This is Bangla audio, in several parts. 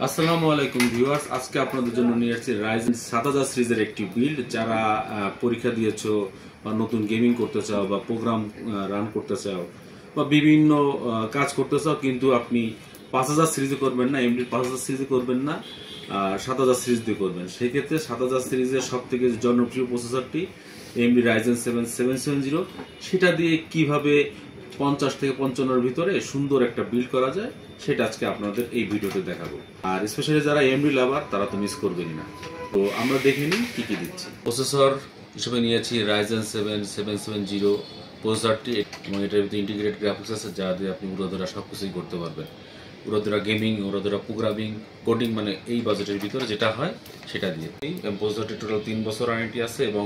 আসসালামু আলাইকুম ভিউয়ার্স, আজকে আপনাদের জন্য নিয়ে আসছি রাইজেন 7000 সিরিজের একটি বিল্ড। যারা পরীক্ষা দিয়েছো বা নতুন গেমিং করতে চাও বা প্রোগ্রাম রান করতে চাও বা বিভিন্ন কাজ করতে চাও, কিন্তু আপনি 5000 সিরিজে করবেন না, এমডি 5000 সিরিজে করবেন না, 7000 সিরিজ দিয়ে করবেন। সেই ক্ষেত্রে 7000 সিরিজের সব থেকে জনপ্রিয় প্রসেসরটি এমডি রাইজেন 7 770, সেটা দিয়ে কিভাবে 50 থেকে 55-এর ভিতরে সুন্দর একটা বিল্ড করা যায় সেটা আজকে আপনাদের এই ভিডিওতে দেখাবো। আর স্পেশালি যারা এমডি লাভার তারা তো মিস করবেনই না। তো আমরা দেখে নিই কি কি দিচ্ছি। প্রসেসর হিসেবে নিয়েছি রাইজেন 7 770 প্রসেসরটি, এবং এটার ভিতরে ইন্টিগ্রেটেড গ্রাফিক্স আছে যা দিয়ে আপনি উড়োধরা সব কিছুই করতে পারবেন। উড়োধরা গেমিং, উড়োধরা প্রোগ্রামিং, কোডিং, মানে এই বাজেটের ভিতরে যেটা হয় সেটা দিয়ে। এই প্রসেসরটি টোটাল 3 বছর ওয়ারেন্টি আছে, এবং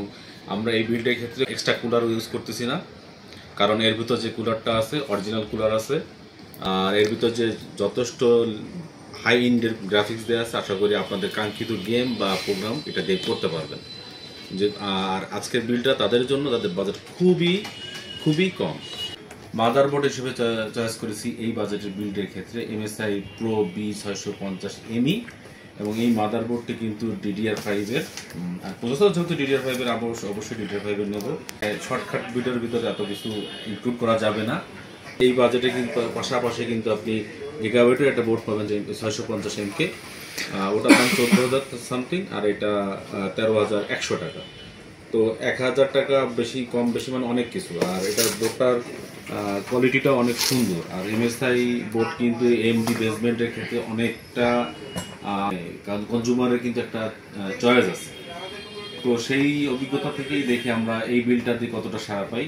আমরা এই বিল্ডের ক্ষেত্রে এক্সট্রা কুলার ইউজ করতেছি না, কারণ এর ভিতর যে কুলারটা আছে অরিজিনাল কুলার আছে। আর এর ভিতর যে যথেষ্ট হাই ইন্ডের গ্রাফিক্স দেওয়া আছে, আশা করি আপনাদের কাঙ্ক্ষিত গেম বা প্রোগ্রাম এটা দিয়ে করতে পারবেন। যে আর আজকের বিলটা তাদের জন্য, তাদের বাজেট খুবই খুবই কম। মাদারবোর্ড হিসেবে চয়েস করেছি এই বাজেটের বিল্ডের ক্ষেত্রে MSI Pro B650ME, এবং এই মাদারবোর্ডটি কিন্তু DDR5-এর। আর প্রসেসর যেহেতু DDR5-এর, অবশ্যই DDR5-এর নেব। শর্টকাট ভিডিওর ভিতরে এত কিছু ইনক্লুড করা যাবে না। এই বাজেটে কিন্তু পাশাপাশি কিন্তু আপনি গিগাবাইটের একটা বোর্ড পাবেন, যে 650MK, ওটার দাম 14,000 সামথিং, আর এটা 13,100 টাকা। তো 1,000 টাকা বেশি কম বেশি মানে অনেক কিছু। আর এটার বোর্ডটার কোয়ালিটিটা অনেক সুন্দর। আর MSI বোর্ড কিন্তু এমডি বেসমেন্টের ক্ষেত্রে অনেকটা কনজিউমারের কিন্তু একটা চয়েস আছে। তো সেই অভিজ্ঞতা থেকেই দেখে আমরা এই বিলটা দিয়ে কতটা সাড়া পাই।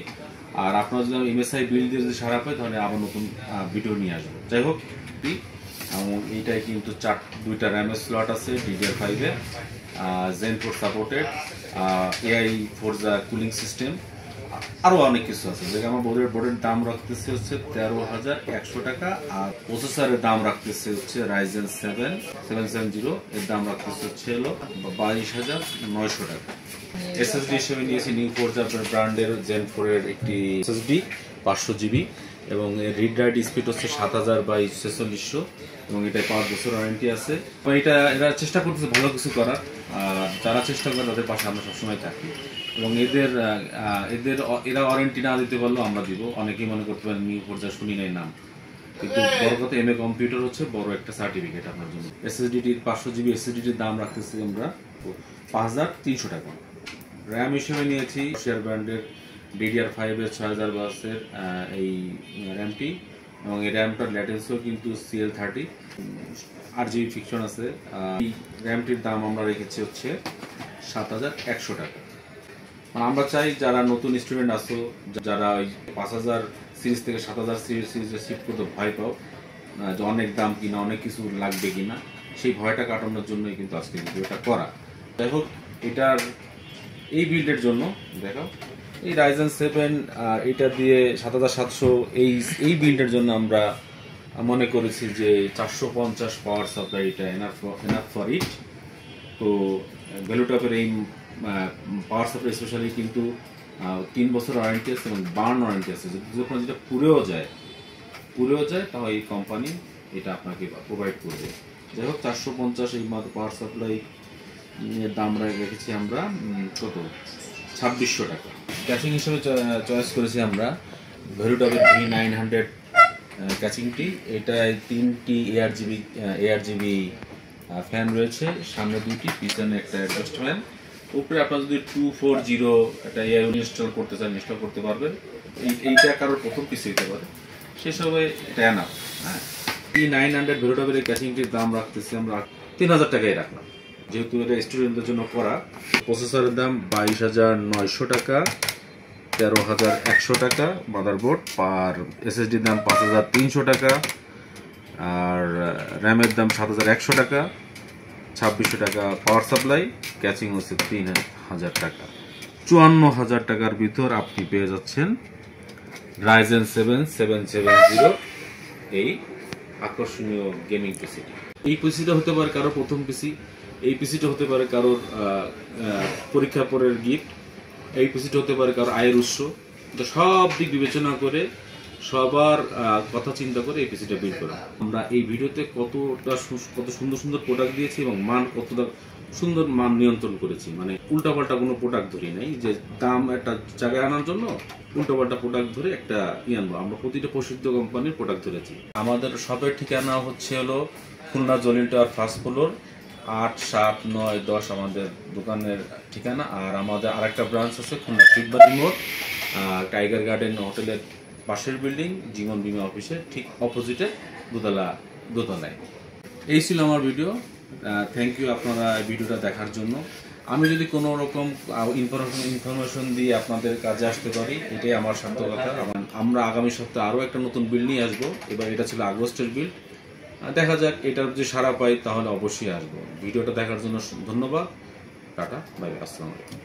আর আপনারা যদি MSI বিল দিয়ে যদি সাড়া পাই, তাহলে আবার নতুন ভিডিও নিয়ে আসবো। যাই হোক, এবং এইটাই কিন্তু দুইটা র্যামের স্লট আছে DDR5-এর, Zen 4 supported, AI Forza cooling system, আরও অনেক কিছু আছে। যেটা আমার বোর্ডের দাম রাখতেছে হচ্ছে 13,100 টাকা। আর প্রসেসরের দাম রাখতেছে হচ্ছে রাইজেন 7 770, এর দাম রাখতেছে হচ্ছে 22,900 টাকা। SSD হিসেবে নিয়েছি নিউ ফোরজা ব্র্যান্ডের Zen 4-এর একটি SSD 500 GB, এবং এর রিড রাইট স্পিড হচ্ছে 7000/4600, এবং এটা 5 বছর ওয়ারেন্টি আছে। এরা চেষ্টা করতেছে ভালো কিছু করার। যারা চেষ্টা করে তাদের পাশে আমরা সবসময় থাকি, এবং এরা ওয়ারেন্টি না দিতে পারলেও আমরা দিব। অনেকেই মনে করতে পারেন নিউ ফোরজা শুনি নাই নাম, কিন্তু বড় কথা MA কম্পিউটার হচ্ছে বড় একটা সার্টিফিকেট আপনার জন্য। SSD 500 GB SSD-র দাম রাখতেছি আমরা 5,300 টাকা। র্যাম হিসেবে নিয়েছি শেয়ার ব্র্যান্ডের DDR5-এর 6000 বাসের এই র্যামটি, এবং এই র্যামটার ল্যাটেন্সিও কিন্তু CL30, 8GB ফিকশন আছে। এই র্যামটির দাম আমরা রেখেছি হচ্ছে 7,100 টাকা। মানে আমরা চাই যারা নতুন স্টুডেন্ট আসো, যারা ওই 5000 সিরিজ থেকে 7000 সিরিজে শিফট করতে ভয় পাও, যে অনেক দাম কিনা, অনেক কিছু লাগবে কিনা, সেই ভয়টা কাটানোর জন্যই কিন্তু আজকে ভিডিওটা করা। যাই হোক, এটার এই বিল্ডের জন্য দেখাও এই রাইজেন 7, এটা দিয়ে 7700, এই বিল্ডের জন্য আমরা মনে করেছি যে 450 পাওয়ার সাপ্লাই এটা এনাফ ফর ইট। তো ভ্যালুটপের এই পাওয়ার সাপ্লাই স্পেশালি কিন্তু 3 বছর ওয়ারেন্টি আছে, এবং বার্ন ওয়ারেন্টি আছে। যখন যেটা পুড়েও যায় তাহলে এই কোম্পানি এটা আপনাকে প্রোভাইড করবে। যাই হোক, 450 এই পাওয়ার সাপ্লাই এর দাম রেখেছি আমরা কত, 2600 টাকা। ক্যাচিং হিসেবে চয়েস করেছি আমরা ভ্যালুটপের V900 ক্যাচিংটি। এটায় 3টি ARGB ফ্যান রয়েছে, সামনে 2টি, পিছনে একটা অ্যাডজাস্ট ফ্যান। উপরে আপনারা যদি 240 একটা এআই ইনস্টল করতে চান, ইনস্টল করতে পারবেন। এইটা কারোর প্রথম পিস হতে পারে, সেসবে এটা এনাফ। হ্যাঁ, V900 ভ্যালুটপের এই ক্যাচিংটির দাম রাখতেছি আমরা 3,000 টাকায় রাখলাম, যেহেতু এটা স্টুডেন্টদের জন্য করা। প্রসেসরের দাম 22,900 টাকা, 13,100 টাকা মাদারবোর্ড। আর SSDর দাম 5,300 টাকা, আর র্যামের দাম 7,100 টাকা, 2,600 টাকা পাওয়ার সাপ্লাই, ক্যাচিং হচ্ছে 3,000 টাকা। 54,000 টাকার ভিতর আপনি পেয়ে যাচ্ছেন রাইজেন 7 770 এই আকর্ষণীয় গেমিং পিসিটি। এই পিসিটা হতে পারে কারোর প্রথম পিসি, এই পিসিটা হতে পারে কারোর পরীক্ষা পরের গিফট, এই পিসিটা হতে পারে কারোর আয়ের উৎস। তো সব দিক বিবেচনা করে সবার কথা চিন্তা করে এই পিসিটা বিল্ড করা। আমরা এই ভিডিওতে কত সুন্দর সুন্দর প্রোডাক্ট দিয়েছি এবং মান কতটা সুন্দর মান নিয়ন্ত্রণ করেছি, মানে উল্টাপাল্টা কোনো প্রোডাক্ট ধরি নাই যে দাম একটা জায়গায় আনার জন্য উল্টাপাল্টা প্রোডাক্ট ধরে একটা আনবো। আমরা প্রতিটা প্রসিদ্ধ কোম্পানির প্রোডাক্ট ধরেছি। আমাদের শপের ঠিকানা হচ্ছে হলো Khulna Jalil tower first floor, 8, 7, 9, 10 আমাদের দোকানের ঠিকানা। আর আমাদের আরেকটা ব্রাঞ্চ আছে খুলনা শিববাড়ি মোড়, টাইগার গার্ডেন হোটেলের পাশের বিল্ডিং, জীবন বীমা অফিসের ঠিক অপোজিটে দোতলায়। এই ছিল আমার ভিডিও। থ্যাংক ইউ আপনারা ভিডিওটা দেখার জন্য। আমি যদি কোনো রকম ইনফরমেশন দিয়ে আপনাদের কাজে আসতে পারি, এটাই আমার সার্থকতা। আমরা আগামী সপ্তাহে আরও একটা নতুন বিল নিয়ে আসবো। এবার এটা ছিল আগস্টের বিল, দেখা যাক এটার যদি সাড়া পাই তাহলে অবশ্যই আসবো। ভিডিওটা দেখার জন্য ধন্যবাদ। টাটা, বাই, আসসালামু আলাইকুম।